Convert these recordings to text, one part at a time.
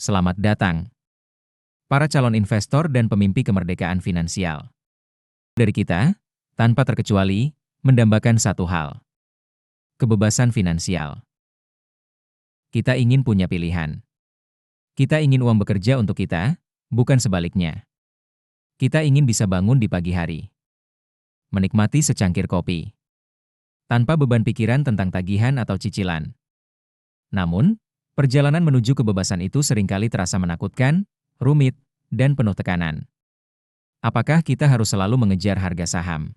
Selamat datang, para calon investor dan pemimpi kemerdekaan finansial. Dari kita, tanpa terkecuali, mendambakan satu hal. Kebebasan finansial. Kita ingin punya pilihan. Kita ingin uang bekerja untuk kita, bukan sebaliknya. Kita ingin bisa bangun di pagi hari, menikmati secangkir kopi, tanpa beban pikiran tentang tagihan atau cicilan. Namun, perjalanan menuju kebebasan itu seringkali terasa menakutkan, rumit, dan penuh tekanan. Apakah kita harus selalu mengejar harga saham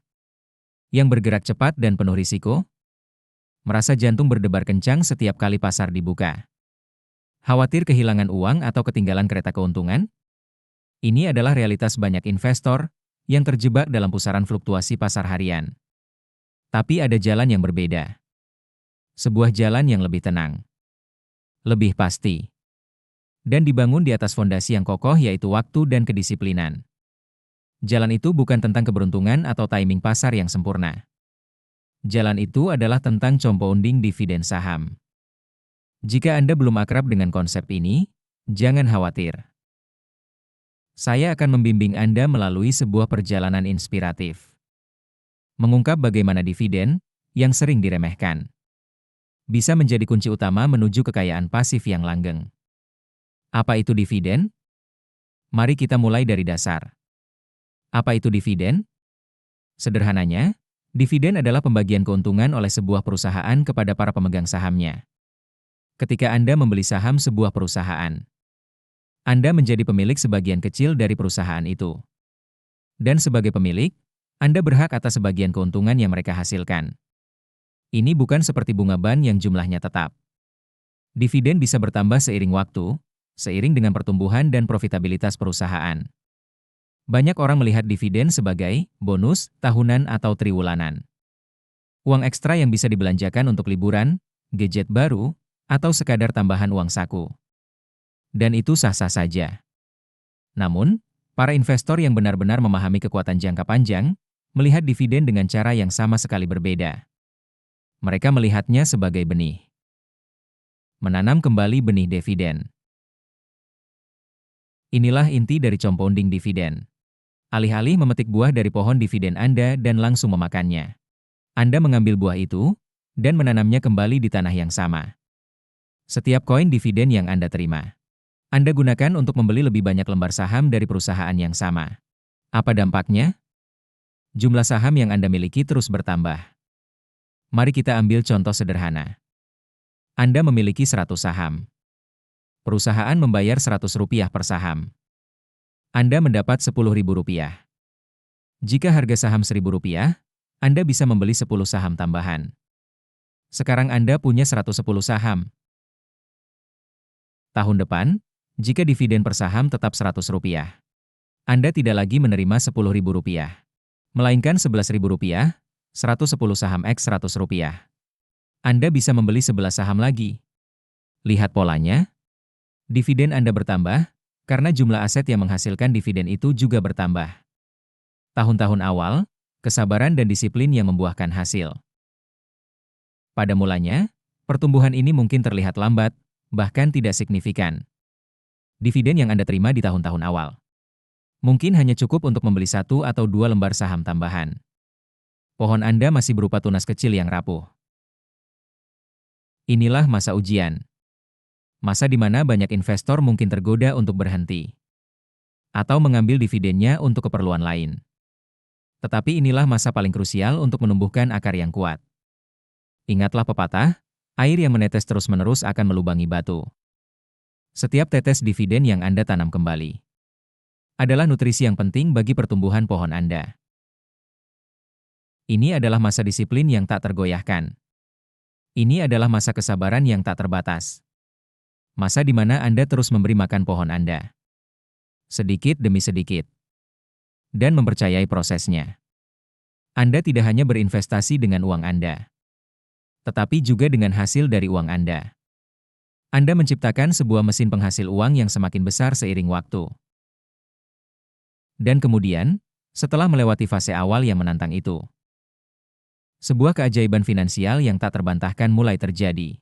yang bergerak cepat dan penuh risiko? Merasa jantung berdebar kencang setiap kali pasar dibuka? Khawatir kehilangan uang atau ketinggalan kereta keuntungan? Ini adalah realitas banyak investor yang terjebak dalam pusaran fluktuasi pasar harian. Tapi ada jalan yang berbeda. Sebuah jalan yang lebih tenang, lebih pasti, dan dibangun di atas fondasi yang kokoh, yaitu waktu dan kedisiplinan. Jalan itu bukan tentang keberuntungan atau timing pasar yang sempurna. Jalan itu adalah tentang compounding dividen saham. Jika Anda belum akrab dengan konsep ini, jangan khawatir. Saya akan membimbing Anda melalui sebuah perjalanan inspiratif. Mengungkap bagaimana dividen, yang sering diremehkan, bisa menjadi kunci utama menuju kekayaan pasif yang langgeng. Apa itu dividen? Mari kita mulai dari dasar. Apa itu dividen? Sederhananya, dividen adalah pembagian keuntungan oleh sebuah perusahaan kepada para pemegang sahamnya. Ketika Anda membeli saham sebuah perusahaan, Anda menjadi pemilik sebagian kecil dari perusahaan itu. Dan sebagai pemilik, Anda berhak atas sebagian keuntungan yang mereka hasilkan. Ini bukan seperti bunga ban yang jumlahnya tetap. Dividen bisa bertambah seiring waktu, seiring dengan pertumbuhan dan profitabilitas perusahaan. Banyak orang melihat dividen sebagai bonus tahunan atau triwulanan. Uang ekstra yang bisa dibelanjakan untuk liburan, gadget baru, atau sekadar tambahan uang saku. Dan itu sah-sah saja. Namun, para investor yang benar-benar memahami kekuatan jangka panjang, melihat dividen dengan cara yang sama sekali berbeda. Mereka melihatnya sebagai benih. Menanam kembali benih dividen. Inilah inti dari compounding dividen. Alih-alih memetik buah dari pohon dividen Anda dan langsung memakannya, Anda mengambil buah itu dan menanamnya kembali di tanah yang sama. Setiap koin dividen yang Anda terima, Anda gunakan untuk membeli lebih banyak lembar saham dari perusahaan yang sama. Apa dampaknya? Jumlah saham yang Anda miliki terus bertambah. Mari kita ambil contoh sederhana. Anda memiliki 100 saham. Perusahaan membayar Rp100 per saham. Anda mendapat Rp10.000. Jika harga saham Rp1.000, Anda bisa membeli 10 saham tambahan. Sekarang Anda punya 110 saham. Tahun depan, jika dividen per saham tetap Rp100, Anda tidak lagi menerima Rp10.000, melainkan Rp11.000, 110 saham X Rp100. Anda bisa membeli 11 saham lagi. Lihat polanya? Dividen Anda bertambah, karena jumlah aset yang menghasilkan dividen itu juga bertambah. Tahun-tahun awal, kesabaran dan disiplin yang membuahkan hasil. Pada mulanya, pertumbuhan ini mungkin terlihat lambat, bahkan tidak signifikan. Dividen yang Anda terima di tahun-tahun awal mungkin hanya cukup untuk membeli 1 atau 2 lembar saham tambahan. Pohon Anda masih berupa tunas kecil yang rapuh. Inilah masa ujian. Masa di mana banyak investor mungkin tergoda untuk berhenti atau mengambil dividennya untuk keperluan lain. Tetapi inilah masa paling krusial untuk menumbuhkan akar yang kuat. Ingatlah pepatah, air yang menetes terus-menerus akan melubangi batu. Setiap tetes dividen yang Anda tanam kembali adalah nutrisi yang penting bagi pertumbuhan pohon Anda. Ini adalah masa disiplin yang tak tergoyahkan. Ini adalah masa kesabaran yang tak terbatas. Masa di mana Anda terus memberi makan pohon Anda, sedikit demi sedikit, dan mempercayai prosesnya. Anda tidak hanya berinvestasi dengan uang Anda, tetapi juga dengan hasil dari uang Anda. Anda menciptakan sebuah mesin penghasil uang yang semakin besar seiring waktu. Dan kemudian, setelah melewati fase awal yang menantang itu, sebuah keajaiban finansial yang tak terbantahkan mulai terjadi.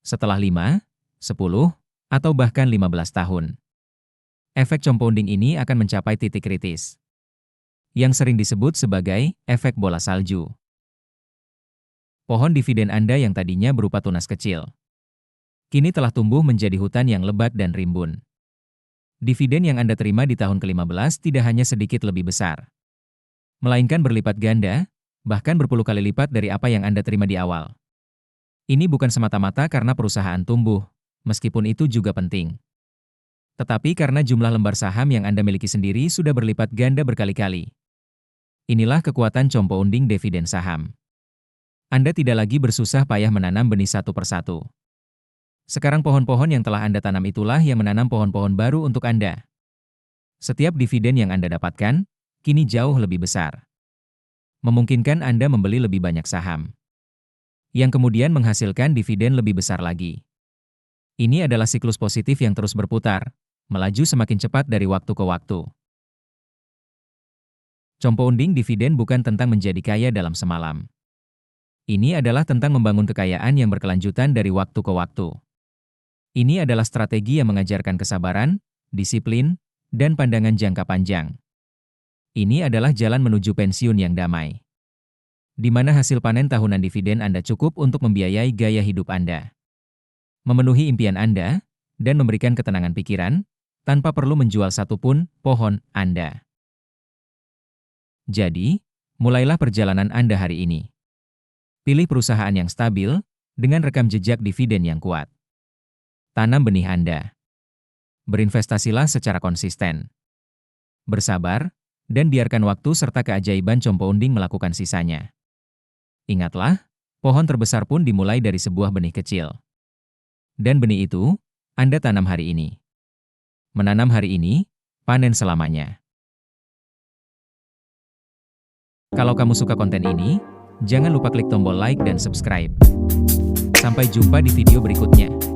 Setelah 5, 10, atau bahkan 15 tahun. Efek compounding ini akan mencapai titik kritis, yang sering disebut sebagai efek bola salju. Pohon dividen Anda yang tadinya berupa tunas kecil, kini telah tumbuh menjadi hutan yang lebat dan rimbun. Dividen yang Anda terima di tahun ke-15 tidak hanya sedikit lebih besar, melainkan berlipat ganda, bahkan berpuluh kali lipat dari apa yang Anda terima di awal. Ini bukan semata-mata karena perusahaan tumbuh, meskipun itu juga penting, tetapi karena jumlah lembar saham yang Anda miliki sendiri sudah berlipat ganda berkali-kali. Inilah kekuatan compounding dividen saham. Anda tidak lagi bersusah payah menanam benih satu persatu. Sekarang pohon-pohon yang telah Anda tanam itulah yang menanam pohon-pohon baru untuk Anda. Setiap dividen yang Anda dapatkan, kini jauh lebih besar, memungkinkan Anda membeli lebih banyak saham, yang kemudian menghasilkan dividen lebih besar lagi. Ini adalah siklus positif yang terus berputar, melaju semakin cepat dari waktu ke waktu. Compounding dividen bukan tentang menjadi kaya dalam semalam. Ini adalah tentang membangun kekayaan yang berkelanjutan dari waktu ke waktu. Ini adalah strategi yang mengajarkan kesabaran, disiplin, dan pandangan jangka panjang. Ini adalah jalan menuju pensiun yang damai, di mana hasil panen tahunan dividen Anda cukup untuk membiayai gaya hidup Anda, memenuhi impian Anda, dan memberikan ketenangan pikiran, tanpa perlu menjual satupun pohon Anda. Jadi, mulailah perjalanan Anda hari ini. Pilih perusahaan yang stabil, dengan rekam jejak dividen yang kuat. Tanam benih Anda. Berinvestasilah secara konsisten. Bersabar, dan biarkan waktu serta keajaiban compounding melakukan sisanya. Ingatlah, pohon terbesar pun dimulai dari sebuah benih kecil. Dan benih itu, Anda tanam hari ini. Menanam hari ini, panen selamanya. Kalau kamu suka konten ini, jangan lupa klik tombol like dan subscribe. Sampai jumpa di video berikutnya.